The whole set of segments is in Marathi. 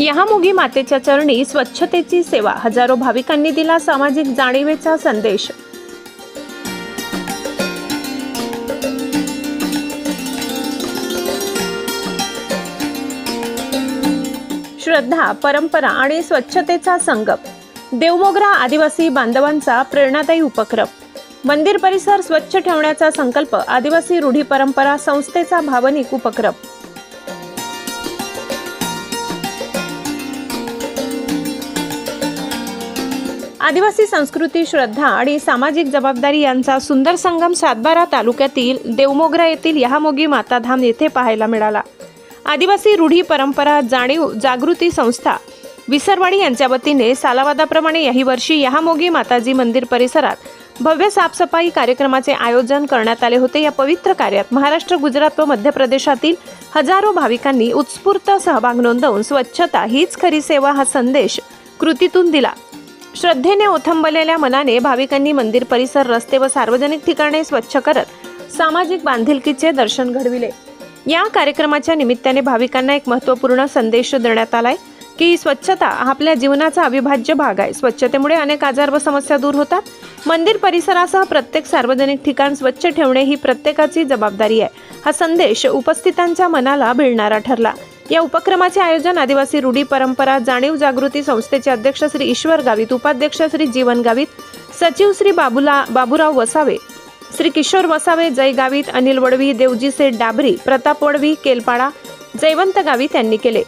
यहामोगी मातेच्या चरणी स्वच्छतेची सेवा, हजारो भाविकांनी दिला सामाजिक जाणीवेचा संदेश। श्रद्धा, परंपरा आणि स्वच्छतेचा संगम। देवमोगरा आदिवासी बांधवांचा प्रेरणादायी उपक्रम। मंदिर परिसर स्वच्छ ठेवण्याचा संकल्प, आदिवासी रूढी परंपरा संस्थेचा भावनिक उपक्रम। आदिवासी संस्कृती, श्रद्धा आणि सामाजिक जबाबदारी यांचा सुंदर संगम सातबारा तालुक्यातील देवमोगरा येथील यहामोगी माताधाम येथे पाहायला मिळाला। आदिवासी रूढी परंपरा जाणीव जागृती संस्था विसरवाडी यांच्या वतीने सालावादाप्रमाणे याही वर्षी यहामोगी माताजी मंदिर परिसरात भव्य साफसफाई कार्यक्रमाचे आयोजन करण्यात आले होते। या पवित्र कार्यात महाराष्ट्र, गुजरात व मध्य प्रदेशातील हजारो भाविकांनी उत्स्फूर्त सहभाग नोंदवून स्वच्छता हीच खरी सेवा हा संदेश कृतीतून दिला। श्रद्धेने ओथंबलेल्या मनाने भाविकांनी मंदिर परिसर, रस्ते व सार्वजनिक ठिकाणे स्वच्छ करत सामाजिक बांधिलकीचे दर्शन घडविले। या कार्यक्रमाच्या निमित्ताने भाविकांना एक महत्त्वपूर्ण संदेश देण्यात आलाय की स्वच्छता हा आपल्या जीवनाचा अविभाज्य भाग आहे। स्वच्छतेमुळे अनेक आजार व समस्या दूर होतात। मंदिर परिसरासह प्रत्येक सार्वजनिक ठिकाण स्वच्छ ठेवणे ही प्रत्येकाची जबाबदारी आहे। हा संदेश उपस्थितांच्या मनाला भिडणारा ठरला। या उपक्रमाचे आयोजन आदिवासी रूढी परंपरा जाणीव जागृती संस्थेचे अध्यक्ष श्री ईश्वर गावित, उपाध्यक्ष श्री जीवन गावित, सचिव श्री बाबूराव वसावे, श्री किशोर वसावे, जय गावित, अनिल वडवी, देवजी सेठ डाबरी, प्रताप वडवी, केलपाडा, जयवंत गावित यांनी केले।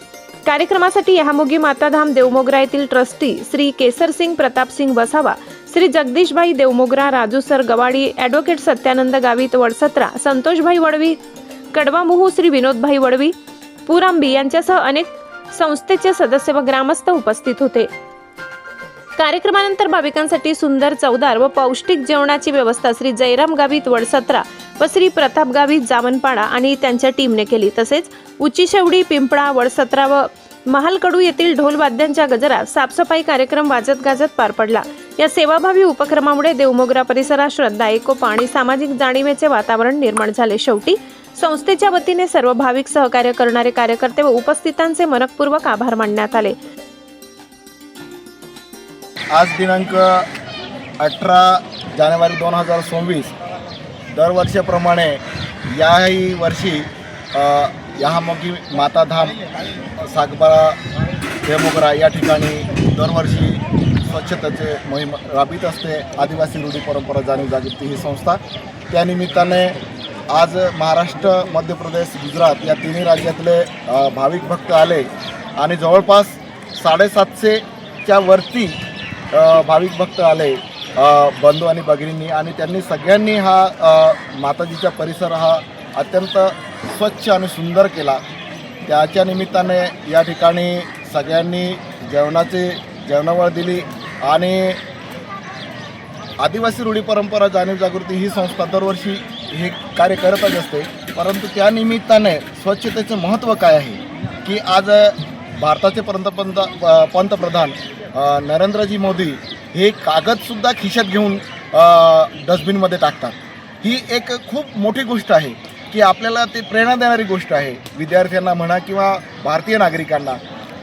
कार्यक्रमासाठी यहामोगी माताधाम देवमोगरा येथील ट्रस्टी श्री केसरसिंग प्रतापसिंग वसावा, श्री जगदीशभाई देवमोगरा, राजू सर गवाडी, ॲडव्होकेट सत्यानंद गावित वडसत्रा, संतोषभाई वडवी कडवामुहू, श्री विनोदभाई वडवी पुरांबी यांच्यासह अनेक संस्थेचे सदस्य व ग्रामस्थ उपस्थित होते। कार्यक्रमानंतर भाविकांसाठी सुंदर, चवदार व पौष्टिक जेवणाची व्यवस्था श्री जयराम गावित वडसत्रा व श्री प्रताप गावित जामनपाडा आणि त्यांच्या टीमने केली। तसेच उच्चीशेवडी, पिंपळा, वडसत्रा व महालकडू येथील ढोल वाद्यांच्या गजरात साफसफाई कार्यक्रम वाजत गाजत पार पडला। या सेवाभावी उपक्रमामुळे देवमोगरा परिसरात श्रद्धा, एकोपा आणि सामाजिक जाणीवेचे वातावरण निर्माण झाले। शेवटी संस्थेच्या वतीने सर्व भाविक, सहकार्य करणारे कार्यकर्ते व उपस्थितांचे मनपूर्वक आभार मानण्यात आले। आज दिनांक 18 जानेवारी 2024 दरवर्षीप्रमाणे याही वर्षी यहामोगी माताधाम सातबारा देवमोगरा या ठिकाणी दरवर्षी स्वच्छतेचे मोहीम राबवित असते। आदिवासी रूढी परंपरा जाणीव जागृती ही संस्था त्यानिमित्ताने आज महाराष्ट्र, मध्य प्रदेश, गुजरात या तिन्ही राज्यातले भाविक भक्त आले आणि जवळपास 750च्या वरती भाविक भक्त आले, बंधू आणि भगिनींनी, आणि त्यांनी सगळ्यांनी हा माताजीचा परिसर हा अत्यंत स्वच्छ आणि सुंदर केला। त्याच्या निमित्ताने या ठिकाणी सगळ्यांनी जेवणावळ दिली आणि आदिवासी रूढी परंपरा जाणीव जागृती ही संस्था दरवर्षी हे कार्य करतच असते। परंतु त्या निमित्ताने स्वच्छतेचे महत्त्व काय आहे की आज भारताचे पंतप्रधान नरेंद्रजी मोदी हे कागदसुद्धा खिशात घेऊन डस्टबिनमध्ये टाकतात। ही एक खूप मोठी गोष्ट आहे की आपल्याला ते प्रेरणा देणारी गोष्ट आहे, विद्यार्थ्यांना म्हणा किंवा भारतीय नागरिकांना।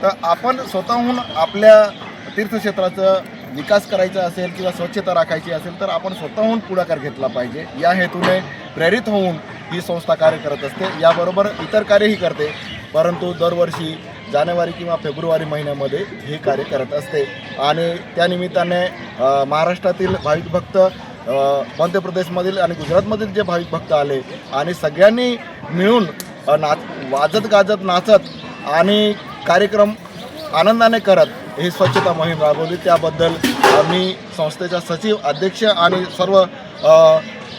तर आपण स्वतःहून आपल्या तीर्थक्षेत्राचं विकास करायचा असेल किंवा स्वच्छता राखायची असेल तर आपण स्वतःहून पुढाकार घेतला पाहिजे। या हेतूने प्रेरित होऊन ही संस्था कार्य करत असते। याबरोबर इतर कार्यही करते, परंतु दरवर्षी जानेवारी किंवा फेब्रुवारी महिन्यामध्ये हे कार्य करत असते। आणि त्यानिमित्ताने महाराष्ट्रातील भाविक भक्त, मध्य प्रदेशमधील आणि गुजरातमधील जे भाविक भक्त आले आणि सगळ्यांनी मिळून वाजत गाजत नाचत आणि कार्यक्रम आनंदाने करत ही स्वच्छता मोहीम राबवली। त्याबद्दल मी संस्थेचा सचिव, अध्यक्ष आणि सर्व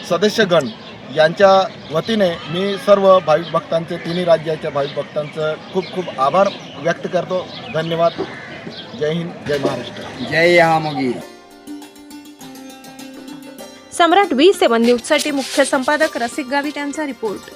सदस्यगण यांच्या वतीने मी सर्व भाविक भक्तांचे, तिन्ही राज्याच्या भाविक भक्तांचं खूप खूप आभार व्यक्त करतो। धन्यवाद। जय हिंद, जय महाराष्ट्र, जय यहामोगी। सम्राट V7 न्यूजसाठी मुख्य संपादक रसिक गावित यांचा रिपोर्ट।